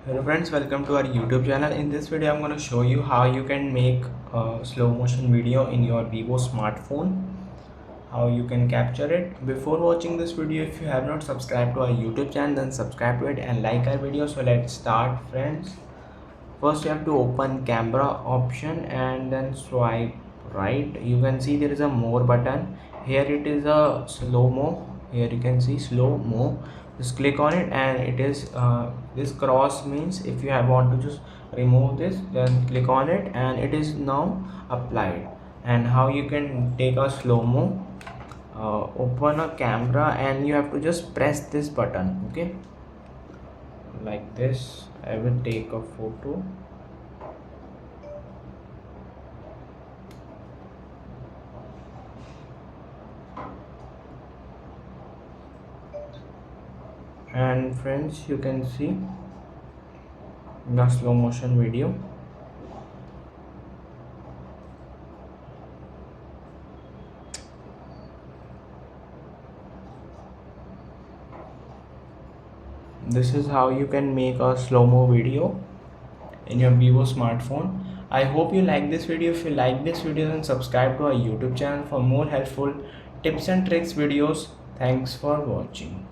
Hello friends, welcome to our YouTube channel. In this video I'm going to show you how you can make a slow motion video in your Vivo smartphone, how you can capture it. Before watching this video, if you have not subscribed to our YouTube channel, then subscribe to it and like our video. So let's start friends. First you have to open camera option and then swipe right. You can see there is a more button. Here it is a slow-mo. Here you can see slow-mo. Just click on it and it is this cross means if you want to just remove this, then click on it and it is now applied. And how you can take a slow-mo, open a camera and you have to just press this button, okay, like this. I will take a photo. And friends, you can see the slow motion video. This is how you can make a slow-mo video in your Vivo smartphone. I hope you like this video. If you like this video, then subscribe to our YouTube channel for more helpful tips and tricks videos. Thanks for watching.